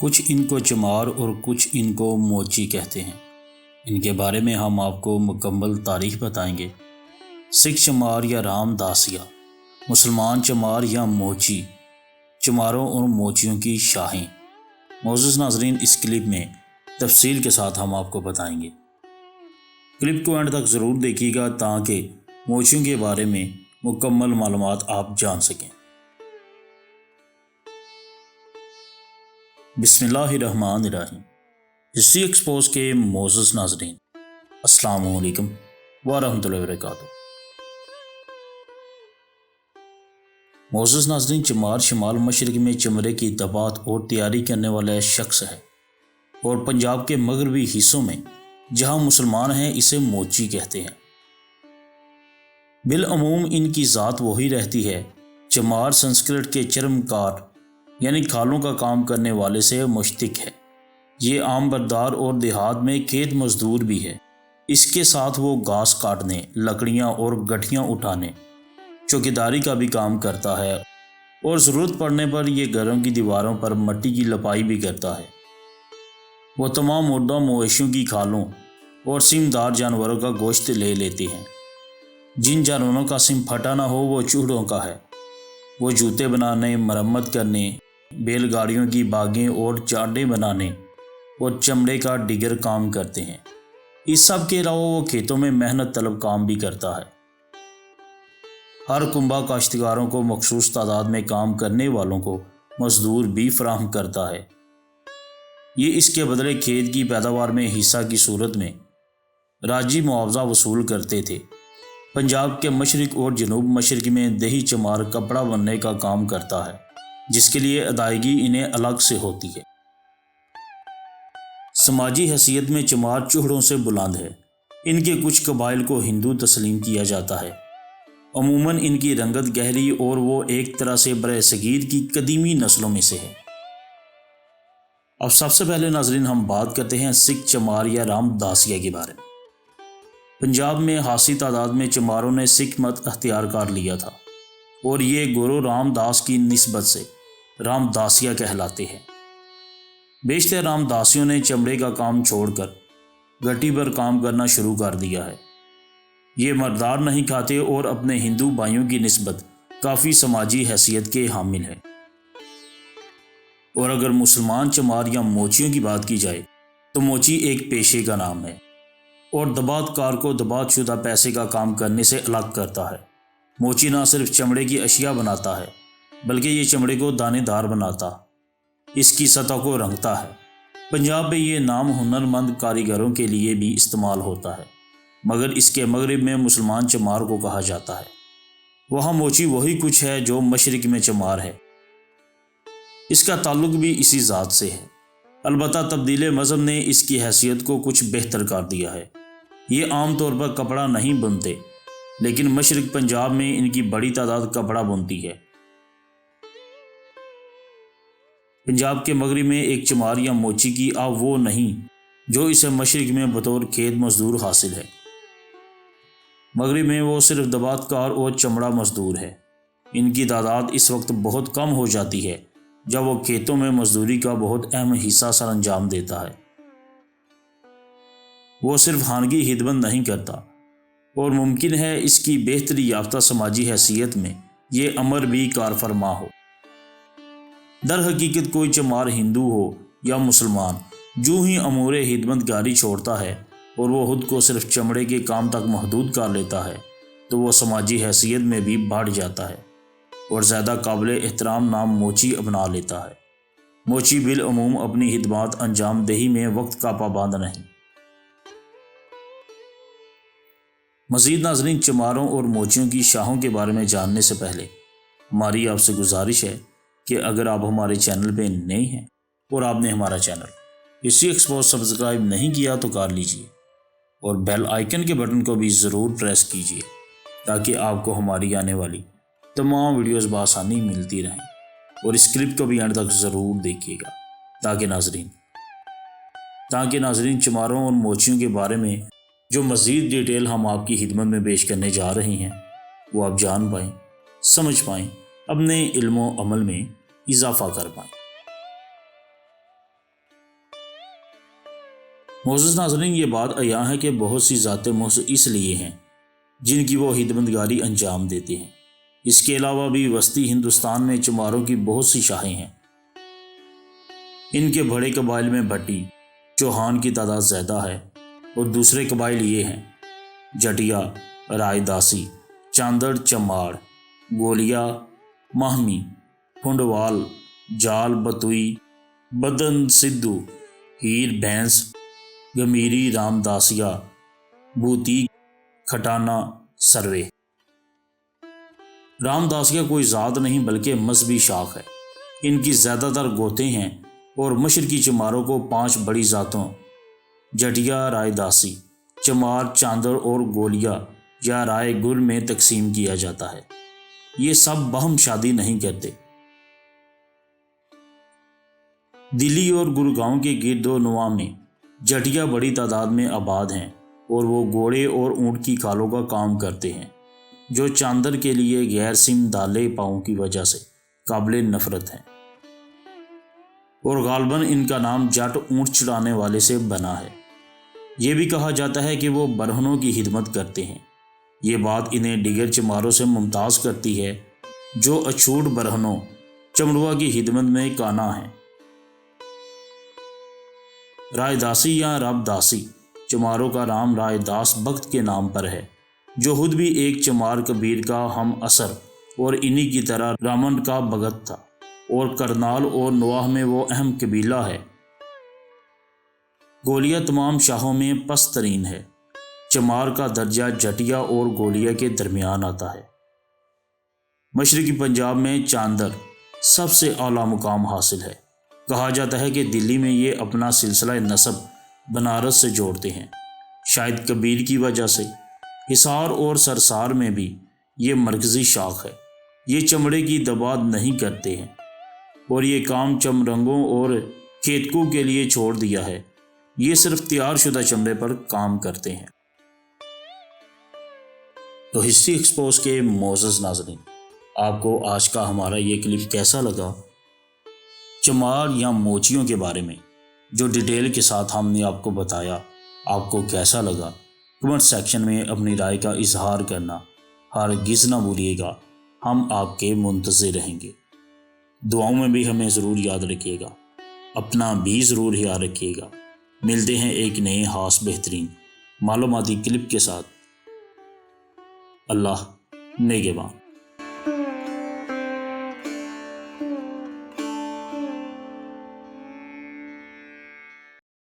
کچھ ان کو چمار اور کچھ ان کو موچی کہتے ہیں۔ ان کے بارے میں ہم آپ کو مکمل تاریخ بتائیں گے۔ سکھ چمار یا رام داسیہ، مسلمان چمار یا موچی، چماروں اور موچیوں کی شاخیں۔ معزز ناظرین، اس کلپ میں تفصیل کے ساتھ ہم آپ کو بتائیں گے۔ کلپ کو اینڈ تک ضرور دیکھیے گا تاکہ موچیوں کے بارے میں مکمل معلومات آپ جان سکیں۔ بسم اللہ الرحمن الرحیم۔ ہسٹری ایکسپوز کے معزز ناظرین، السلام علیکم ورحمۃ اللہ وبرکاتہ۔ معزز ناظرین، چمار شمال مشرق میں چمڑے کی دبات اور تیاری کرنے والا شخص ہے اور پنجاب کے مغربی حصوں میں جہاں مسلمان ہیں اسے موچی کہتے ہیں۔ بالعموم ان کی ذات وہی رہتی ہے۔ چمار سنسکرت کے چرم کار یعنی کھالوں کا کام کرنے والے سے مشتق ہے۔ یہ عام بردار اور دیہات میں کھیت مزدور بھی ہے۔ اس کے ساتھ وہ گھاس کاٹنے، لکڑیاں اور گٹھیاں اٹھانے، چوکیداری کا بھی کام کرتا ہے اور ضرورت پڑنے پر یہ گھروں کی دیواروں پر مٹی کی لپائی بھی کرتا ہے۔ وہ تمام مردہ مویشیوں کی کھالوں اور سمدار جانوروں کا گوشت لے لیتے ہیں۔ جن جانوروں کا سم پھٹا نہ ہو وہ چوہڑوں کا ہے۔ وہ جوتے بنانے، مرمت کرنے، بیل گاڑیوں کی باگیں اور چاڈیں بنانے اور چمڑے کا دیگر کام کرتے ہیں۔ اس سب کے علاوہ وہ کھیتوں میں محنت طلب کام بھی کرتا ہے۔ ہر کنبہ کاشتکاروں کو مخصوص تعداد میں کام کرنے والوں کو مزدور بھی فراہم کرتا ہے۔ یہ اس کے بدلے کھیت کی پیداوار میں حصہ کی صورت میں راجی معاوضہ وصول کرتے تھے۔ پنجاب کے مشرق اور جنوب مشرق میں دیہی چمار کپڑا بننے کا کام کرتا ہے، جس کے لیے ادائیگی انہیں الگ سے ہوتی ہے۔ سماجی حیثیت میں چمار چوہڑوں سے بلند ہے۔ ان کے کچھ قبائل کو ہندو تسلیم کیا جاتا ہے۔ عموماً ان کی رنگت گہری اور وہ ایک طرح سے برصغیر کی قدیمی نسلوں میں سے ہے۔ اب سب سے پہلے ناظرین ہم بات کرتے ہیں سکھ چمار یا رام داسیہ کے بارے میں۔ پنجاب میں خاصی تعداد میں چماروں نے سکھ مت اختیار کر لیا تھا اور یہ گرو رام داس کی نسبت سے رام داسیہ کہلاتے ہیں۔ بیشتر رام داسیوں نے چمڑے کا کام چھوڑ کر گٹی پر کام کرنا شروع کر دیا ہے۔ یہ مردار نہیں کھاتے اور اپنے ہندو بھائیوں کی نسبت کافی سماجی حیثیت کے حامل ہیں۔ اور اگر مسلمان چمار یا موچیوں کی بات کی جائے تو موچی ایک پیشے کا نام ہے اور دبات کار کو دبات شدہ پیسے کا کام کرنے سے الگ کرتا ہے۔ موچی نہ صرف چمڑے کی اشیاء بناتا ہے بلکہ یہ چمڑے کو دانے دار بناتا، اس کی سطح کو رنگتا ہے۔ پنجاب میں یہ نام ہنرمند کاریگروں کے لیے بھی استعمال ہوتا ہے، مگر اس کے مغرب میں مسلمان چمار کو کہا جاتا ہے۔ وہاں موچی وہی کچھ ہے جو مشرق میں چمار ہے۔ اس کا تعلق بھی اسی ذات سے ہے، البتہ تبدیل مذہب نے اس کی حیثیت کو کچھ بہتر کر دیا ہے۔ یہ عام طور پر کپڑا نہیں بنتے، لیکن مشرق پنجاب میں ان کی بڑی تعداد کپڑا بنتی ہے۔ پنجاب کے مغرب میں ایک چمار یا موچی کی اب وہ نہیں جو اسے مشرق میں بطور کھیت مزدور حاصل ہے۔ مغرب میں وہ صرف دبات کار اور چمڑا مزدور ہے۔ ان کی تعداد اس وقت بہت کم ہو جاتی ہے جب وہ کھیتوں میں مزدوری کا بہت اہم حصہ سر انجام دیتا ہے۔ وہ صرف خانگی خدمت نہیں کرتا اور ممکن ہے اس کی بہتری یافتہ سماجی حیثیت میں یہ امر بھی کار فرما ہو۔ در حقیقت کوئی چمار ہندو ہو یا مسلمان، جو ہی امور خدمت گاری چھوڑتا ہے اور وہ خود کو صرف چمڑے کے کام تک محدود کر لیتا ہے تو وہ سماجی حیثیت میں بھی بڑھ جاتا ہے اور زیادہ قابل احترام نام موچی اپنا لیتا ہے۔ موچی بالعموم اپنی خدمات انجام دہی میں وقت کا پابند نہیں۔ مزید ناظرین، چماروں اور موچیوں کی شاخوں کے بارے میں جاننے سے پہلے ہماری آپ سے گزارش ہے کہ اگر آپ ہمارے چینل پہ نئے ہیں اور آپ نے ہمارا چینل ہسٹری ایکسپوز سبسکرائب نہیں کیا تو کر لیجئے اور بیل آئیکن کے بٹن کو بھی ضرور پریس کیجئے تاکہ آپ کو ہماری آنے والی تمام ویڈیوز بآسانی ملتی رہیں، اور اس کلپ کو بھی اینڈ تک ضرور دیکھیے گا تاکہ ناظرین چماروں اور موچیوں کے بارے میں جو مزید ڈیٹیل ہم آپ کی خدمت میں پیش کرنے جا رہے ہیں وہ آپ جان پائیں، سمجھ پائیں، اپنے علم و عمل میں اضافہ کر پائیں۔ معزز ناظرین، یہ بات عیاں ہے کہ بہت سی ذاتیں محض اس لیے ہیں جن کی وہ خدمتگاری انجام دیتے ہیں۔ اس کے علاوہ بھی وسطی ہندوستان میں چماروں کی بہت سی شاخیں ہیں۔ ان کے بڑے قبائل میں بھٹی، چوہان کی تعداد زیادہ ہے، اور دوسرے قبائل یہ ہیں: جٹیا، رائے داسی، چاندڑ، چماڑ، گولیا، ماہمی، پھنڈوال، جال، بتوئی، بدن، سدھو، ہیر، بھینس، گمیری، رامداسیا، بھوتی، کھٹانا، سروے۔ رامداسیا کوئی ذات نہیں بلکہ مذہبی شاخ ہے۔ ان کی زیادہ تر گوتے ہیں اور مشرقی چماروں کو 5 بڑی ذاتوں جٹیا، رائے داسی، چمار، چاندڑ اور گولیا یا رائے گل میں تقسیم کیا جاتا ہے۔ یہ سب باہم شادی نہیں کرتے۔ دلی اور گڑگاؤں کے گرد و نواح میں جٹیا بڑی تعداد میں آباد ہیں اور وہ گھوڑے اور اونٹ کی کھالوں کا کام کرتے ہیں، جو چاندر کے لیے غیر سم دالے پاؤں کی وجہ سے قابل نفرت ہیں، اور غالباً ان کا نام جٹ اونٹ چڑھانے والے سے بنا ہے۔ یہ بھی کہا جاتا ہے کہ وہ برہنوں کی خدمت کرتے ہیں۔ یہ بات انہیں دیگر چماروں سے ممتاز کرتی ہے جو اچھوٹ برہنوں چمڑوا کی خدمت میں کانا ہیں۔ رائے داسی یا رب داسی چماروں کا نام رائے داس بخت کے نام پر ہے، جو خود بھی ایک چمار کبیر کا ہم عصر اور انہی کی طرح رامنڈ کا بھگت تھا، اور کرنال اور نواح میں وہ اہم قبیلہ ہے۔ گولیا تمام شاخوں میں پست ترین ہے۔ چمار کا درجہ جٹیا اور گولیا کے درمیان آتا ہے۔ مشرقی پنجاب میں چاندر سب سے اعلیٰ مقام حاصل ہے۔ کہا جاتا ہے کہ دلی میں یہ اپنا سلسلہ نسب بنارس سے جوڑتے ہیں، شاید کبیر کی وجہ سے۔ حصار اور سرسار میں بھی یہ مرکزی شاخ ہے۔ یہ چمڑے کی دباد نہیں کرتے ہیں اور یہ کام چمرنگوں اور کھیتکوں کے لیے چھوڑ دیا ہے۔ یہ صرف تیار شدہ چمڑے پر کام کرتے ہیں۔ تو ہسٹری ایکسپوز کے معزز ناظرین، آپ کو آج کا ہمارا یہ کلپ کیسا لگا؟ چمار یا موچیوں کے بارے میں جو ڈیٹیل کے ساتھ ہم نے آپ کو بتایا، آپ کو کیسا لگا؟ کمنٹ سیکشن میں اپنی رائے کا اظہار کرنا ہرگز نہ بھولیے گا۔ ہم آپ کے منتظر رہیں گے۔ دعاؤں میں بھی ہمیں ضرور یاد رکھیے گا، اپنا بھی ضرور خیال رکھیے گا۔ ملتے ہیں ایک نئے خاص بہترین معلوماتی کلپ کے ساتھ۔ اللہ نگہبان۔